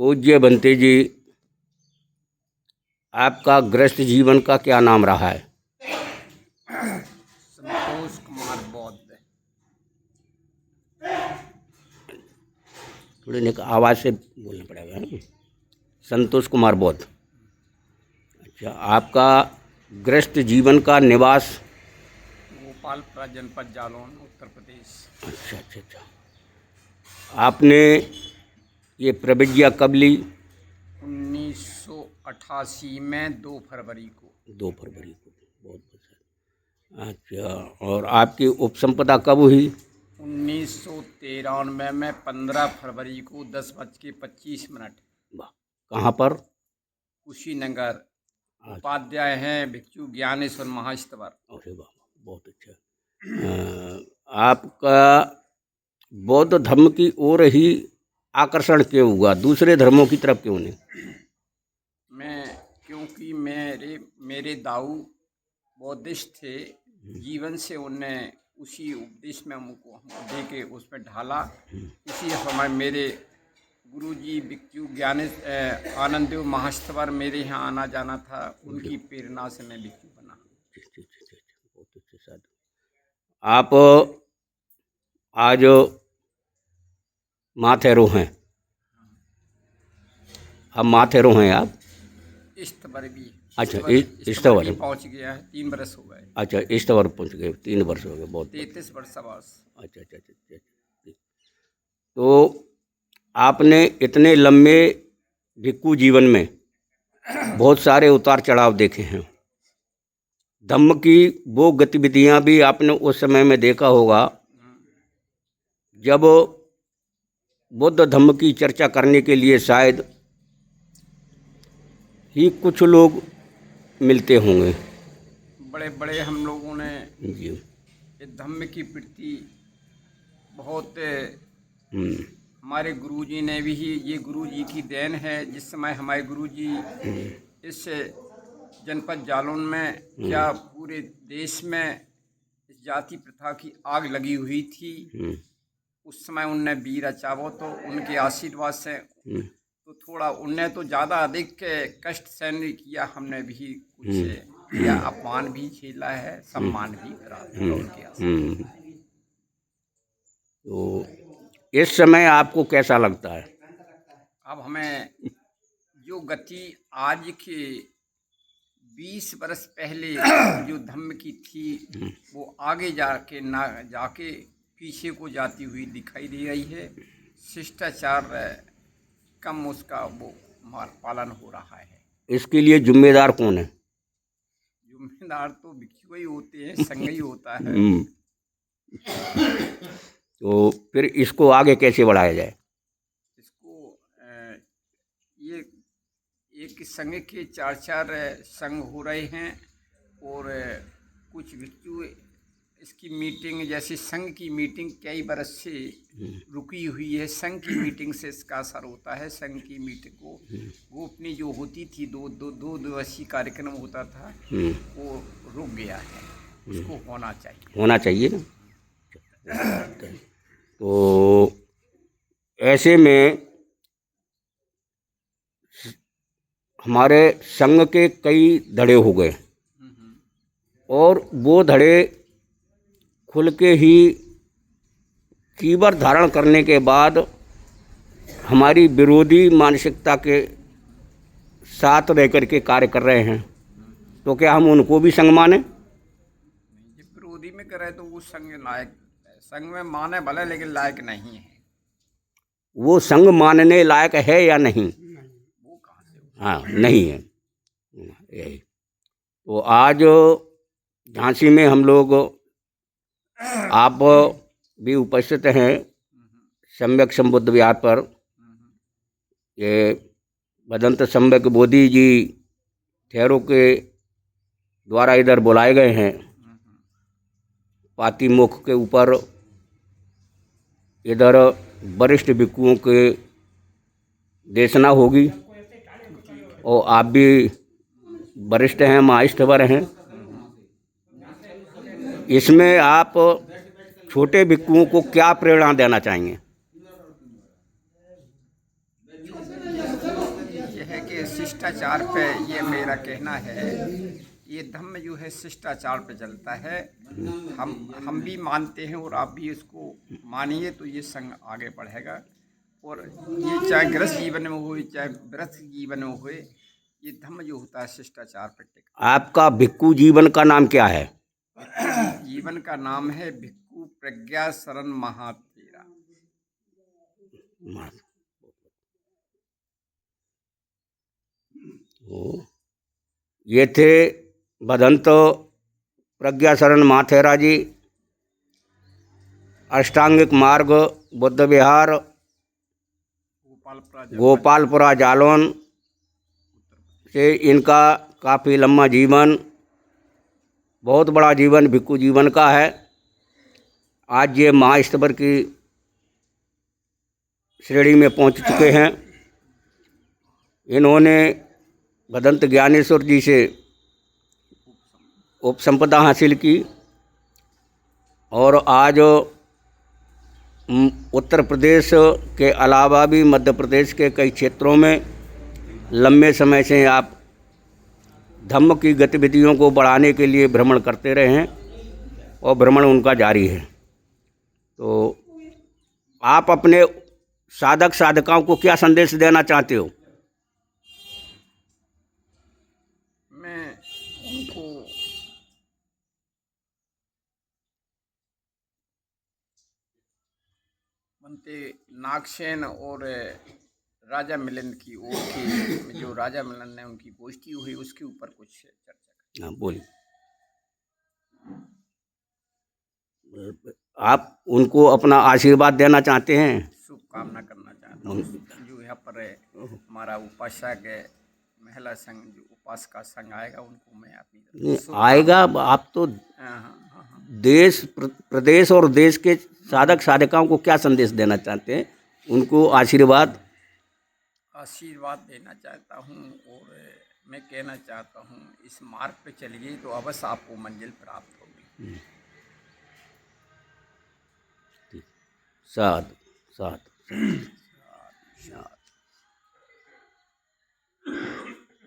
पूज्य बनते जी, आपका गृहस्थ जीवन का क्या नाम रहा है? संतोष कुमार बौद्ध। थोड़ी आवाज़ से बोलना पड़ेगा ना। संतोष कुमार बौद्ध। अच्छा, आपका गृहस्थ जीवन का निवास? गोपालपुरा जनपद जालौन, उत्तर प्रदेश। अच्छा अच्छा अच्छा। आपने ये प्रतिज्ञा कब ली? 1988 में 2 फरवरी को। 2 फरवरी को। बहुत बहुत। अच्छा, और आपकी उपसंपदा कब हुई? 1993 में 15 फरवरी को 10:25। वाह, कहाँ पर? कुशीनगर। उपाध्याय हैं भिक्षु ज्ञानेश्वर महास्थवर। अरे वाह, बहुत अच्छा। आपका बौद्ध धर्म की ओर ही आकर्षण क्यों हुआ, दूसरे धर्मों की तरफ क्यों नहीं? क्योंकि मेरे दाऊ बौद्धिस्ट थे। जीवन से उन्हें उसी उपदेश में हमको दे के उसमें ढाला। इसी समय मेरे गुरुजी भिक्षु आनंददेव महास्थवर मेरे यहाँ आना जाना था। उनकी प्रेरणा से मैं भिक्षु बना। बहुत अच्छे साधु। आप आज माथेरो हैं? अब माथेरो हैं आप? इस्तवर भी। अच्छा, इस्तवर भी पहुँच गया है। 3 वर्ष हो गए। अच्छा, इस्तवर पहुँच गए, 3 वर्ष हो गए। बहुत 33 वर्ष बस। अच्छा अच्छा अच्छा अच्छा। तो आपने इतने लंबे भिक्षु जीवन में बहुत सारे उतार चढ़ाव देखे हैं। धम्म की वो गतिविधियां भी आपने उस समय में देखा होगा जब बुद्ध धम्म की चर्चा करने के लिए शायद ही कुछ लोग मिलते होंगे। बड़े बड़े हम लोगों ने जी। ये धम्म की प्रति बहुत हमारे गुरुजी ने भी, ये गुरुजी की देन है। जिस समय हमारे गुरुजी इस जनपद जालौन में क्या पूरे देश में इस जाति प्रथा की आग लगी हुई थी, उस समय उनने वीर अचावो तो उनके आशीर्वाद से तो थोड़ा उनने तो ज़्यादा अधिक कष्ट सहन किया। हमने भी कुछ किया, अपमान भी झेला है, सम्मान भी करा था उनके आशीर्वाद। तो इस समय आपको कैसा लगता है? अब हमें जो गति आज के 20 वर्ष पहले जो धम्म की थी वो आगे जाके पीछे को जाती हुई दिखाई दे रही है। शिष्टाचार कम उसका वो पालन हो रहा है। इसके लिए जिम्मेदार कौन है? जिम्मेदार तो भिक्षु ही होते हैं, संघ ही होता है। तो फिर इसको आगे कैसे बढ़ाया जाए? इसको ये एक संघ के 4 संघ हो रहे हैं और कुछ भिक्षु इसकी मीटिंग, जैसे संघ की मीटिंग कई बरस से रुकी हुई है। संघ की मीटिंग से इसका असर होता है। संघ की मीटिंग को वो अपनी जो होती थी दो दिवसीय कार्यक्रम होता था वो रुक गया है। उसको होना चाहिए ना। तो ऐसे में हमारे संघ के कई धड़े हो गए और वो धड़े खुल के ही कीवर धारण करने के बाद हमारी विरोधी मानसिकता के साथ रह कर के कार्य कर रहे हैं। तो क्या हम उनको भी संघ माने? विरोधी में करे तो वो संघ लायक, संघ में माने भले लेकिन लायक नहीं है। वो संघ मानने लायक है या नहीं? वो कहाँ से? हाँ, नहीं है। यही तो आज झांसी में हम लोग, आप भी उपस्थित हैं सम्यक संबुद्ध विहार पर। ये भदंत सम्यक बोधि जी ठहरों के द्वारा इधर बुलाए गए हैं। पाती मुख के ऊपर इधर वरिष्ठ भिक्षुओं के देशना होगी और आप भी वरिष्ठ हैं, महास्थवर हैं। इसमें आप छोटे भिक्षुओं को क्या प्रेरणा देना चाहेंगे? शिष्टाचार पे ये मेरा कहना है, ये धम्म जो है शिष्टाचार पे चलता है। हम भी मानते हैं और आप भी इसको मानिए तो ये संघ आगे बढ़ेगा। और ये चाहे गृहस्थ जीवन में हो चाहे गृहस्थ जीवन में हो, ये धम्म जो होता है शिष्टाचार पर टिका। आपका भिक्खु जीवन का नाम क्या है? जीवन का नाम है भिक्खु प्रज्ञा शरण महातेरा। ये थे भदंत प्रज्ञा शरण महाथेरा जी, अष्टांगिक मार्ग बुद्ध विहार गोपालपुरा जालौन से। इनका काफ़ी लंबा जीवन, बहुत बड़ा जीवन भिक्खु जीवन का है। आज ये महास्तवर की श्रेणी में पहुंच चुके हैं। इन्होंने भदंत ज्ञानेश्वर जी से उपसंपदा हासिल की और आज उत्तर प्रदेश के अलावा भी मध्य प्रदेश के कई क्षेत्रों में लंबे समय से आप धम्म की गतिविधियों को बढ़ाने के लिए भ्रमण करते रहे हैं और भ्रमण उनका जारी है। तो आप अपने साधक साधकाओं को क्या संदेश देना चाहते हो? मैं उनको बनते नागसेन और राजा मिलन की ओर की, जो राजा मिलन ने उनकी गोष्ठी हुई उसके ऊपर कुछ चर्चा करें। हाँ, बोलिए। आप उनको अपना आशीर्वाद देना चाहते हैं? शुभकामना करना चाहता हूँ। जो यहाँ पर हमारा उपासक महिला संघ, जो उपासका संघ आएगा, उनको मैं अपनी आएगा। आप तो देश प्रदेश और देश के साधक साधकाओं को क्या संदेश देना चाहते हैं? उनको आशीर्वाद देना चाहता हूँ और मैं कहना चाहता हूँ, इस मार्ग पे चलिए तो अवश्य आपको मंजिल प्राप्त होगी। साध साध।